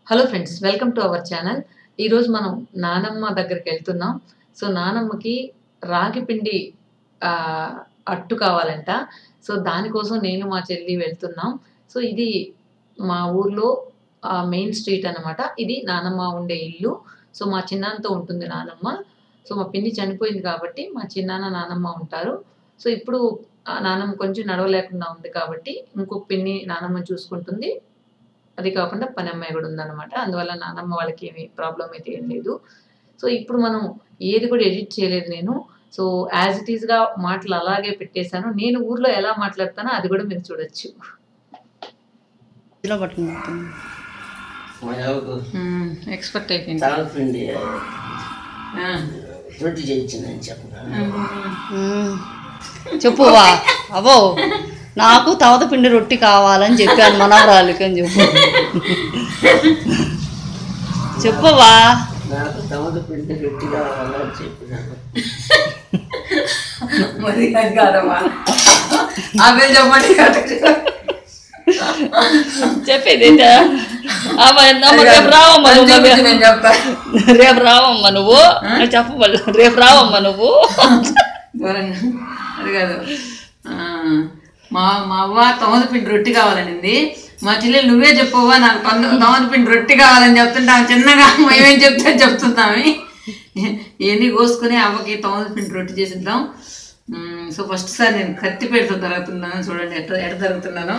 Hello friends, welcome to our channel. ఈరోజు మనం నానమ్మ దగ్గరికి వెళ్తున్నాం. సో నానమ్మకి రాగి పిండి అట్టు కావాలంట. సో దానికోసం నేను మా చెల్లి వెళ్తున్నాం. సో ఇది మా ఊర్లో మెయిన్ స్ట్రీట్ అనమాట. ఇది నానమ్మ ఉండే ఇల్లు. సో మా చిన్నాన్నతో ఉంటుంది నానమ్మ. సో మా పిన్ని చనిపోయింది కాబట్టి మా చిన్నాన్న నానమ్మ ఉంటారు. సో ఇప్పుడు నానమ్మ కొంచెం నడవలేకుండా ఉంది కాబట్టి ఇంకొక పిన్ని నానమ్మ చూసుకుంటుంది. అది కాకుండా పని అమ్మాయి కూడా ఉందన్నమాట. అందువల్ల నానమ్మ వాళ్ళకి ఏమి ప్రాబ్లం అయితే ఏం లేదు. సో ఇప్పుడు మనం ఏది కూడా ఎడిట్ చేయలేదు నేను. సో యాజ్ ఇట్ ఈస్గా మాటలు అలాగే పెట్టేశాను. నేను ఊర్లో ఎలా మాట్లాడతానో అది కూడా మీరు చూడొచ్చు. ఎక్స్పెక్ట్ అయిపోయింది. చెప్పువా అవో నాకు తవత పిండి రొట్టి కావాలని చెప్పాను మనవరాలికి అని చెప్పు. చెప్పవా నాకు తవత పిండి రొట్టి కావాలని చెప్పినాను. మరి అది కాదమ్మా, అదే చెప్పండి. చెప్పేది రేపు రావమ్మా నువ్వు, రేపు రావమ్మా నువ్వు చెప్ప, రేపు రావమ్మా నువ్వు. అది కాదు, మా అవ్వ తమద పిండి రొట్టి కావాలనింది. మా చెల్లెలు నువ్వే చెప్పవా నాకు తమద పిండి రొట్టి కావాలని చెప్తుంటా. చిన్నగా మేమేం చెప్తున్నాము. ఇవన్నీ కోసుకుని అవ్వకి తమద పిండి రొట్టి చేసిద్దాం. సో ఫస్ట్ సారి నేను కత్తిపేటతో తరుగుతున్నాను. చూడండి ఎట్ట తరుగుతున్నాను.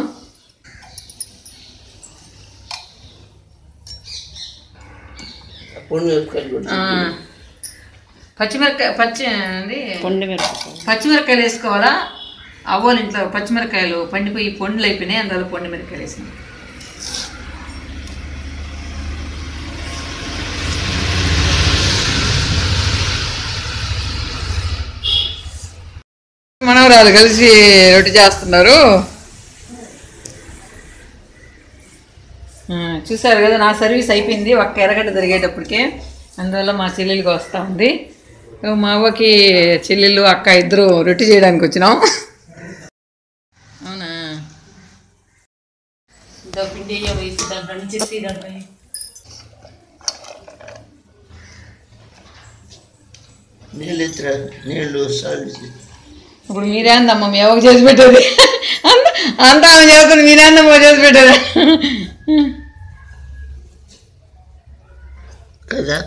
పచ్చిమిరకాయలు వేసుకోవాలా. అవ్వలు ఇంట్లో పచ్చిమిరకాయలు పండిపోయి పొండ్లు అయిపోయినాయి, అందులో పొండి మిరకాయలు వేసింది. మనవరాలు కలిసి రొట్టె చేస్తున్నారు. చూసారు కదా, నా సర్వీస్ అయిపోయింది ఒక్క ఎర్రగడ్డ తిరిగేటప్పటికే. అందువల్ల మా చెల్లెలికి వస్తూ ఉంది. మా అవ్వకి చెల్లెళ్ళు అక్క ఇద్దరు రొట్టె చేయడానికి వచ్చినాం. అవునా, పిండి నీళ్ళు ఇప్పుడు మీరేందమ్మా మీ అవ్వకు చేసి పెట్టేది అంతా ఆమె చేస్తుంది. మీరేందమ్మా చేసి పెట్టేది కదా,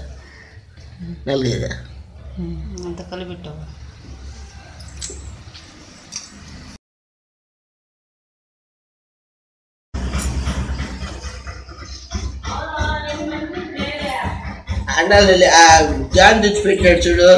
నలుగేదా అంత కలిపెట్టావు. అన్నాలు జాన్ తెచ్చి పెట్టాడు చూడు.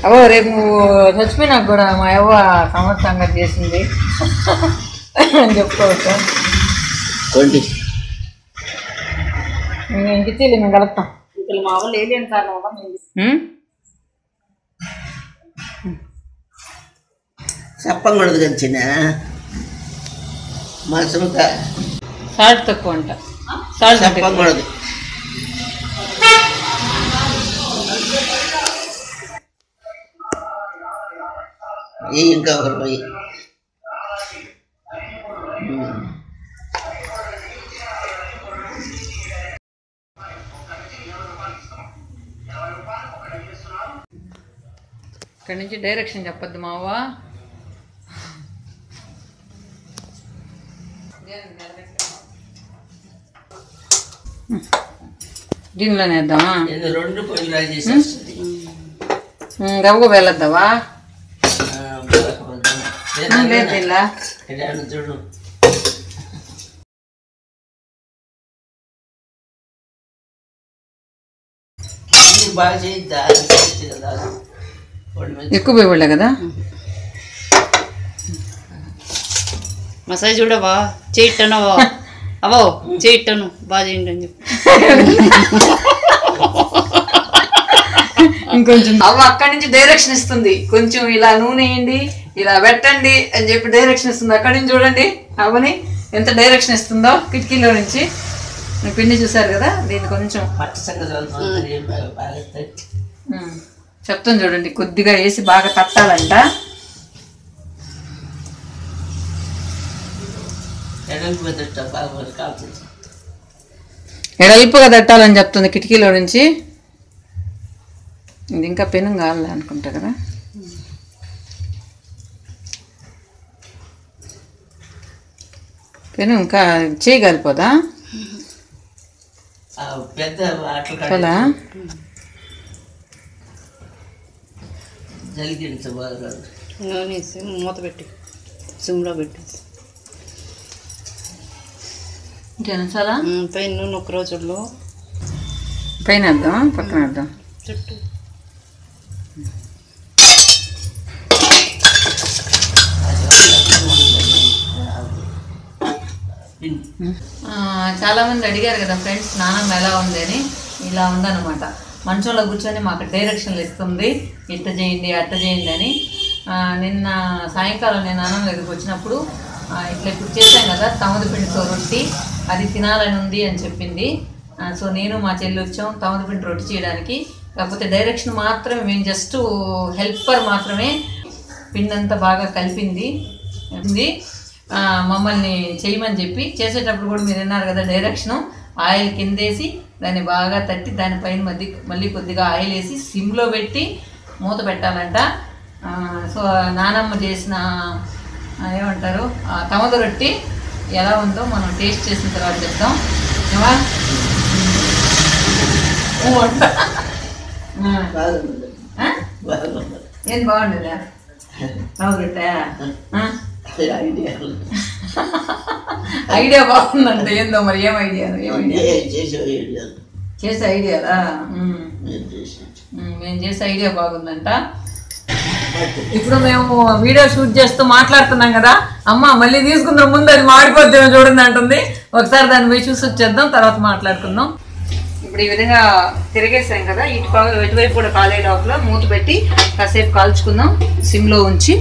అవో రేపు చచ్చిపోయినాక కూడా మా అవ్వ సంవత్సరంగా చేసింది అని చెప్పుకోవచ్చా. ఇంక చెల్లి మేము కలుపుతాం. మా వాళ్ళు ఏలియన్ కారణం చెప్పకూడదు కంచిన మసలుగా సాల్ట్ తక్కువ అంట. సాల్ట్ చెప్పకూడదు. ఇంకా ఒకరు పోయి ఇక్కడి నుంచి డైరెక్షన్ చెప్పొద్దు మావ. దీనిలోనే వేద్దామా? రెండు పొయ్యిలు చేసేస్తుంది. రవ్వ వెళ్ళొద్దావా? చూడు బాగా చేయిద్దా, ఎక్కువ పోయి కదా. మసాజ్ చూడవా చేయట్టను అవో చేయట్టను బాగా చేయండి అని చెప్పి ఇంకొంచెం అవ్వ అక్కడి నుంచి డైరెక్షన్ ఇస్తుంది. కొంచెం ఇలా నూనె వేయండి, ఇలా పెట్టండి అని చెప్పి డైరెక్షన్ ఇస్తుంది. అక్కడి నుంచి చూడండి అవ్వని ఎంత డైరెక్షన్ ఇస్తుందో కిటికీలో నుంచి. పిండి చూసారు కదా, దీన్ని కొంచెం చెప్తాను చూడండి. కొద్దిగా వేసి బాగా తట్టాలంట. ఎడల్పుగా తట్టాలని చెప్తుంది కిటికీలో నుంచి. ఇది ఇంకా పెను కావాలి అనుకుంటా కదా. పెను ఇంకా చేయగలిపోదా కదా. నూనె మూత పెట్టి సిమ్లో పెట్టి జనసాలా పైన నూనె ఒక రోజుల్లో పైన వేద్దాం, పక్కన వేద్దాం. చుట్టూ చాలా మంది అడిగారు కదా ఫ్రెండ్స్, నానమ్మ ఎలా ఉంది అని. ఇలా ఉందన్నమాట. మంచంలో కూర్చొని మాకు డైరెక్షన్లు ఇస్తుంది, ఇట్ట చేయండి అట్ట చేయండి అని. నిన్న సాయంకాలం నేను నానమ్మ దగ్గరికి వచ్చినప్పుడు ఇట్లా ఇప్పుడు చేశాం కదా తమద పిండితో రొట్టి, అది తినాలని ఉంది అని చెప్పింది. సో నేను మా చెల్లి వచ్చాం తమద పిండి రొట్టి చేయడానికి. కాకపోతే డైరెక్షన్ మాత్రమే, మేము జస్ట్ హెల్పర్ మాత్రమే. పిండి అంతా బాగా కలిపింది మమ్మల్ని చేయమని చెప్పి. చేసేటప్పుడు కూడా మీరు విన్నారు కదా డైరెక్షను. ఆయిల్ కిందేసి దాన్ని బాగా తట్టి దానిపైన మళ్ళీ కొద్దిగా ఆయిల్ వేసి సిమ్లో పెట్టి మూత పెట్టాలంట. సో నానమ్మ చేసిన ఏమంటారు తమద రొట్టి ఎలా ఉందో మనం టేస్ట్ చేసిన తర్వాత చెప్తాం. ఏం బాగుండదా తమద రొట్టె? ఐడియా బాగుందంట. ఏందో మరి ఏం ఐడియా చేసే ఐడియాలా? మేము చేసే ఐడియా బాగుందంట. ఇప్పుడు మేము వీడియో షూట్ చేస్తూ మాట్లాడుతున్నాం కదా, అమ్మ మళ్ళీ తీసుకుందాం ముందు అది మాడిపోద్దేమో చూడండి అంటుంది. ఒకసారి దాన్ని పోయి చూసి వచ్చేద్దాం, తర్వాత మాట్లాడుకుందాం. ఇప్పుడు ఈ విధంగా తిరిగేసాం కదా, ఇటువైపు కూడా కాలే లోపల మూత పెట్టి కాసేపు కాల్చుకుందాం సిమ్లో ఉంచి.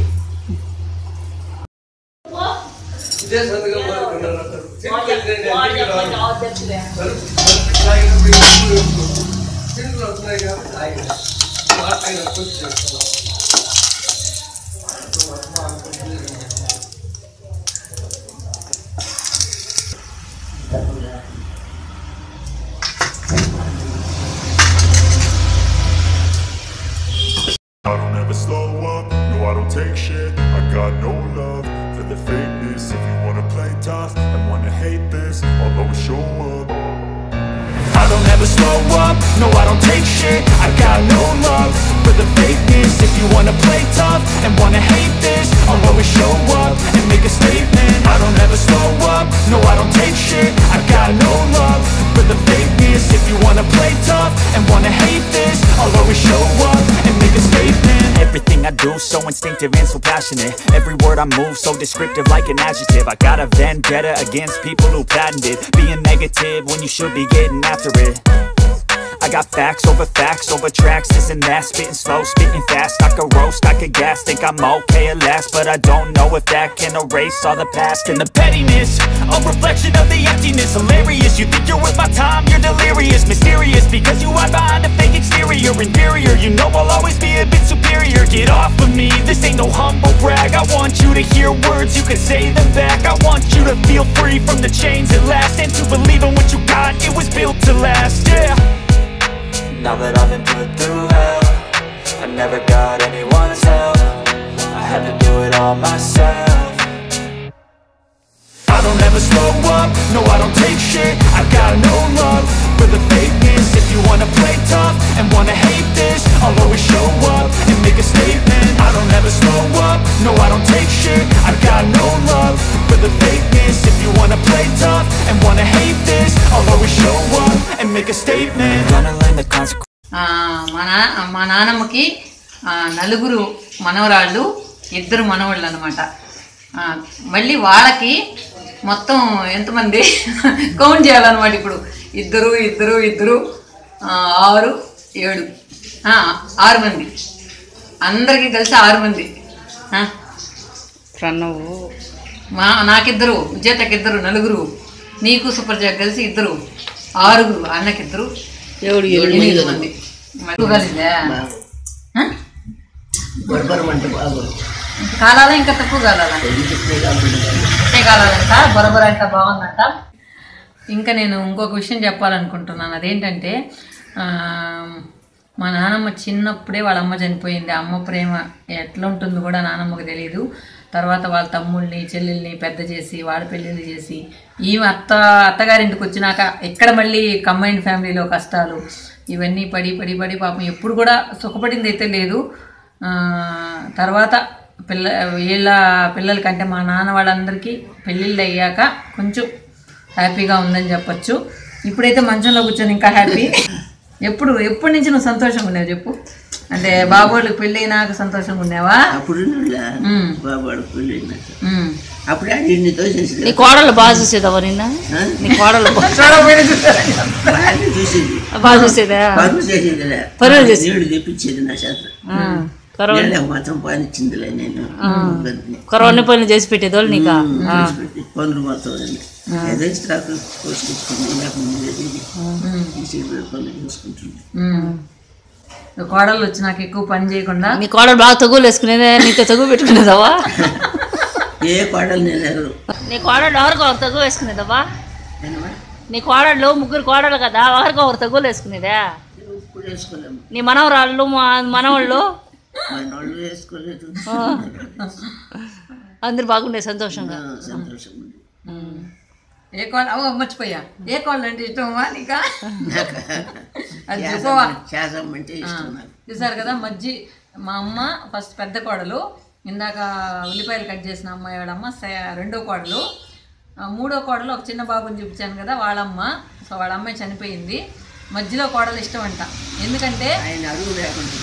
I don't ever slow up, no I don't take shit. I got no love for the fakeness. If you wanna play tough and wanna hate this, I'll always show up. I don't ever slow up, no I don't take shit. I got no love for the fakeness. If you wanna play tough and wanna hate this, I'll always show up and make a statement. I don't ever slow up, no I don't take shit. I got no love for the fakeness. If you wanna play tough and wanna hate this, I'll always show up and make a statement. Everything I do so instinctive and so passionate. Every word I move so descriptive like an adjective. I got a vendetta against people who patented being negative when you should be getting after it. I got facts over tracks, this and that. Spitting slow, spitting fast. I could roast, I could gas. Think I'm okay at last, but I don't know if that can erase all the past. And the pettiness, a reflection of the emptiness. Hilarious, you think you're worth my time, you're delirious. Mysterious, because you hide behind a fake exterior. Inferior, you know I'll always be a bit superior. Get off of me, this ain't no humble brag. I want you to hear words, you can say them back. I want you to feel free from the chains at last, and to believe in what you got, it was built to last, yeah. Now that I've been put through hell, I never got anyone's help. I had to do it all myself. I don't ever slow up, no I don't take shit. I got no love for the fakeness. If you wanna play tough and wanna hate this, I'll always show up and make a statement. I don't ever slow up, no I don't take shit. I got no love for the fakeness. If you wanna play tough and wanna hate this, I'll always show up and make a statement. Gonna learn the consequences. మా నానమ్మకి నలుగురు మనవరాళ్ళు, ఇద్దరు మనవాళ్ళు అనమాట. మళ్ళీ వాళ్ళకి మొత్తం ఎంతమంది కౌంట్ చేయాలన్నమాట. ఇప్పుడు ఇద్దరు 6 7 6 మంది, అందరికీ కలిసి 6 మంది. ప్రణవు నాకిద్దరు, విజేతకి 2, నలుగురు, నీకు సూపర్ జాక్ కలిసి 2, ఆరుగురు అన్నకిద్దరు 7 మంది కలిసిందే బొరబరమంటే బాగా కాలాలా ఇంకా తక్కువ కాలాలా కాలాలంట బొరబర అంట బాగుందంట. ఇంకా నేను ఇంకొక విషయం చెప్పాలనుకుంటున్నాను. అదేంటంటే మా నానమ్మ చిన్నప్పుడే వాళ్ళ అమ్మ చనిపోయింది. అమ్మ ప్రేమ ఎట్లా ఉంటుందో కూడా నానమ్మకు తెలియదు. తర్వాత వాళ్ళ తమ్ముళ్ళని చెల్లెల్ని పెద్ద చేసి వాళ్ళ పెళ్ళిళ్ళు చేసి ఈమె అత్తగారింటికి వచ్చినాక ఇక్కడ మళ్ళీ కంబైన్డ్ ఫ్యామిలీలో కష్టాలు ఇవన్నీ పడి పడి పడి పాపం ఎప్పుడు కూడా సుఖపడింది అయితే లేదు. తర్వాత వీళ్ళ పిల్లలకంటే మా నాన్న వాళ్ళందరికీ పెళ్ళిళ్ళు అయ్యాక కొంచెం హ్యాపీగా ఉందని చెప్పచ్చు. ఇప్పుడైతే మంచంలో కూర్చొని ఇంకా హ్యాపీ. ఎప్పటి నుంచి నువ్వు సంతోషంగా ఉన్నావు చెప్పు? అంటే బాబోళ్ళకి పెళ్ళి అయినాక సంతోషంగా ఉన్నావా? అప్పుడు బాబాడు పెళ్ళి అప్పుడే నీ కోడలు బాగా చూసేదావా నిన్న? నీ కోడలు చూసేది బాగా చూసేదా? పనులు చేసి తెప్పించేది నా శాస్త్రం మాత్రం పాలిచ్చిందిలే. నేను కరోనా పనులు చేసి పెట్టేదోళ్ళు నీకు పనులు మొత్తం ఏదో స్టాక్ పోసుకొచ్చుకుంది పనులు చూసుకుంటుంది. కోడలు వచ్చి నాకు ఎక్కువ పని చేయకుండా నీ కోడలు బాగా తగులు వేసుకునేదే, నీతో తగు పెట్టుకునేదావా? ఏ కోడలు నేను నీ కోడలు ఎవరికి ఒకరు తగు వేసుకునేదావా? నీ కోడళ్ళు 3 కోడలు కదా, ఒకరికి ఒకరు తగులు వేసుకునేదా? ఇప్పుడు వేసుకోలేము. నీ మనవరాళ్ళు మనవాళ్ళు వేసుకోలేదు. అందరు బాగుండే సంతోషంగా సంతోషం. ఏ కోళ్ళ మర్చిపోయా, ఏ కోళ్ళు అంటే ఇష్టమా నీకా? అది శాసం అంటే ఇష్టం. చూసారు కదా మా అమ్మ ఫస్ట్ పెద్ద కోడలు, ఇందాక ఉల్లిపాయలు కట్ చేసిన అమ్మాయి వాళ్ళమ్మ రెండో కోడలు, మూడో కోడలు ఒక చిన్న బాబుని చూపించాను కదా వాళ్ళమ్మ. సో వాళ్ళ అమ్మాయి చనిపోయింది. మధ్యలో కోడలు ఇష్టం అంట. ఎందుకంటే ఆయన అడుగు లేకుండా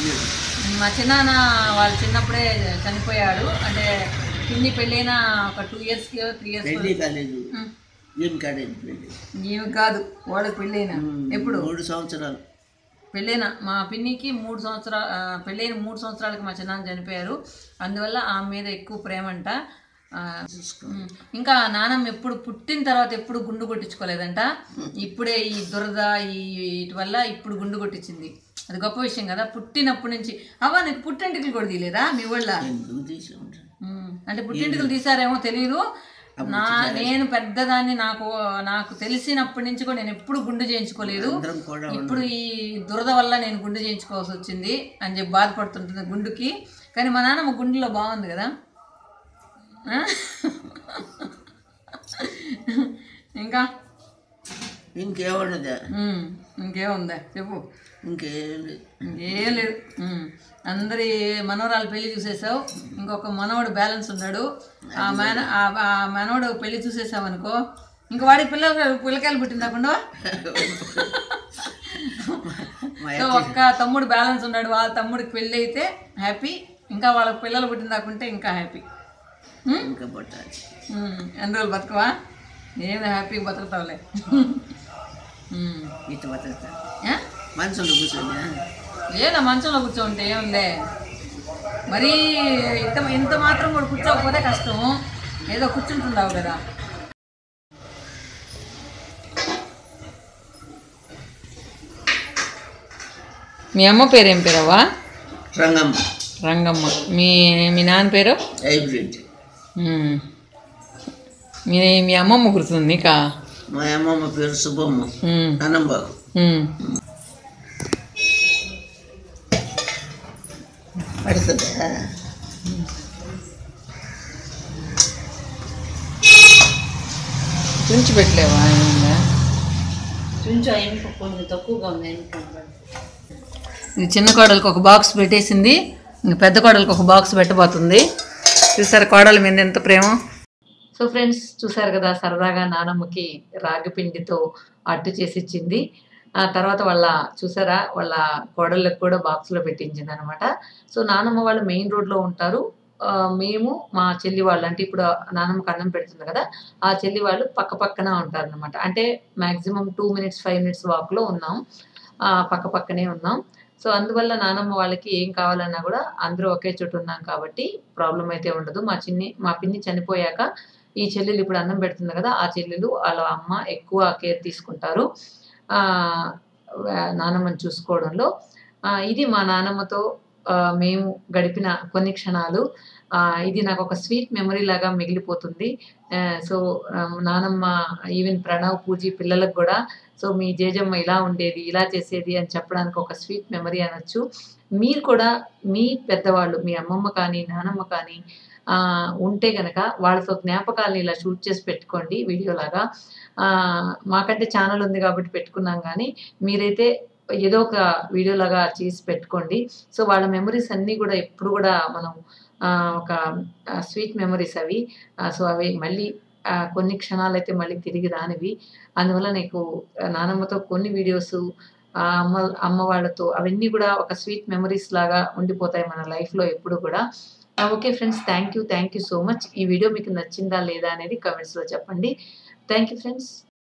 మా చిన్నాన్న వాళ్ళు చిన్నప్పుడే చనిపోయాడు. అంటే పిన్ని పెళ్ళైన ఒక 2 yearsకి 3 years కాలేదు. ఏం కాలేదు పెళ్ళి? ఏమి కాదు, వాళ్ళకి పెళ్ళైనా ఎప్పుడు 3 సంవత్సరాలు పెళ్ళైన మా పిన్నికి 3 సంవత్సరాలు పెళ్ళైన 3 సంవత్సరాలకి మా చిన్నాన్న చనిపోయారు. అందువల్ల ఆమె మీద ఎక్కువ ప్రేమ అంట. ఇంకా నానమ్మ ఎప్పుడు పుట్టిన తర్వాత ఎప్పుడు గుండు కొట్టించుకోలేదంట. ఇప్పుడే ఈ దురద వీటి వల్ల ఇప్పుడు గుండు కొట్టించింది. అది గొప్ప విషయం కదా. పుట్టినప్పటి నుంచి నీకు పుట్టింటికలు కూడా తీయలేదా మీ వాళ్ళ? అంటే పుట్టింటికలు తీసారేమో తెలియదు. నేను పెద్దదాన్ని, నాకు తెలిసినప్పటి నుంచి కూడా నేను ఎప్పుడు గుండు చేయించుకోలేదు. ఇప్పుడు ఈ దురద వల్ల నేను గుండు చేయించుకోవాల్సి వచ్చింది అని చెప్పి బాధపడుతుంటుంది గుండుకి. కానీ మా నాన్నమ్మ గుండెలో బాగుంది కదా. ఇంకా ఇంకేముండదా? ఇంకేముందా చెప్పు? ఇంకేం లేదు. అందరి మనవరాలు పెళ్లి చూసేసావు. ఇంకొక మనవడు బ్యాలెన్స్ ఉన్నాడు. ఆ మనవడు పెళ్లి చూసేసావు అనుకో, ఇంక వాడికి పిల్లకాయలు పుట్టిందాకుండా ఒక్క తమ్ముడు బ్యాలెన్స్ ఉన్నాడు. వాళ్ళ తమ్ముడికి పెళ్ళి అయితే హ్యాపీ. ఇంకా వాళ్ళకి పిల్లలు పుట్టిందాకుంటే ఇంకా హ్యాపీ. ఎన్ని రోజులు బతకవా? నేను హ్యాపీగా బతుకుతావులే. లేదా మంచంలో కూర్చోంటే ఏముందే, మరీ ఇంత మాత్రం కూడా కూర్చోకపోతే కష్టం. ఏదో కూర్చుంటుండవు కదా. మీ అమ్మ పేరు ఏం పేరవ్వా? రంగమ్మ. రంగమ్మ. మీ నాన్న పేరు? హైబ్రిడ్. మీ అమ్మమ్మ గుర్తుంది నీకా? మా అమ్మమ్మ పేరు సుబ్బమ్మ. అన్నంబాబు. పడుతుందా? తుంచి పెట్టలేవా? కొంచెం తక్కువగా ఉంది. ఇది చిన్న కోడలికి ఒక బాక్స్ పెట్టేసింది, ఇంక పెద్ద కోడలికి ఒక బాక్స్ పెట్టబోతుంది. చూసారు కోడల మీద ఎంత ప్రేమ. సో ఫ్రెండ్స్ చూసారు కదా, సరదాగా నానమ్మకి రాగి పిండితో అట్టు చేసి ఇచ్చింది. ఆ తర్వాత చూసారా వాళ్ళ కోడళ్ళకి కూడా బాక్స్లో పెట్టించింది అనమాట. సో నానమ్మ వాళ్ళు మెయిన్ రోడ్లో ఉంటారు. మేము మా చెల్లి వాళ్ళు, అంటే ఇప్పుడు నానమ్మకి అన్నం పెడుతుంది కదా, ఆ చెల్లి వాళ్ళు పక్క పక్కన ఉంటారు అనమాట. అంటే మ్యాక్సిమం 2 minutes 5 minutes వాక్లో ఉన్నాం, పక్క పక్కనే ఉన్నాం. సో అందువల్ల నానమ్మ వాళ్ళకి ఏం కావాలన్నా కూడా అందరూ ఒకే చోటు ఉన్నాం కాబట్టి ప్రాబ్లం అయితే ఉండదు. మా పిన్ని చనిపోయాక ఈ చెల్లెలు ఇప్పుడు అన్నం పెడుతుంది కదా, ఆ చెల్లెలు వాళ్ళ అమ్మ ఎక్కువ కేర్ తీసుకుంటారు. నానమ్మని చూసుకోవడంలో. ఇది మా నానమ్మతో మేము గడిపిన కొన్ని క్షణాలు. ఇది నాకొక స్వీట్ మెమరీ లాగా మిగిలిపోతుంది. సో, నానమ్మ ఈవెన్ ప్రణవ్, పూజీ పిల్లలకు గూడా సో, మీ జేజమ్మ ఇలా ఉండేది, ఇలా చేసేది అని చెప్పడానికి ఒక స్వీట్ మెమరీ అనొచ్చు. మీరు కూడా మీ పెద్దవాళ్ళు, మీ అమ్మమ్మ కానీ, నానమ్మ కానీ ఉంటే గనక వాళ్ళతో జ్ఞాపకాల్ని ఇలా షూట్ చేసి పెట్టుకోండి వీడియోలాగా. మాకంటే ఛానల్ ఉంది కాబట్టి పెట్టుకున్నాం గానీ, మీరైతే ఏదో ఒక వీడియోలాగా చేసి పెట్టుకోండి. సో, వాళ్ళ మెమరీస్ అన్నీ గూడా ఎప్పుడు గూడా మనం ఒక స్వీట్ మెమరీస్ అవి. సో, అవి మళ్ళీ కొన్ని క్షణాలైతే మళ్ళీ తిరిగి రానివి. అందువల్ల నీకు నానమ్మతో కొన్ని వీడియోసు అమ్మ వాళ్ళతో అవన్నీ గూడా ఒక స్వీట్ మెమరీస్ లాగా ఉండిపోతాయి మన లైఫ్‌లో ఎప్పుడు గూడా. Okay friends. Thank you so much. ఈ వీడియో మీకు నచ్చిందా లేదా అనేది కామెంట్స్‌లో చెప్పండి. Thank you friends.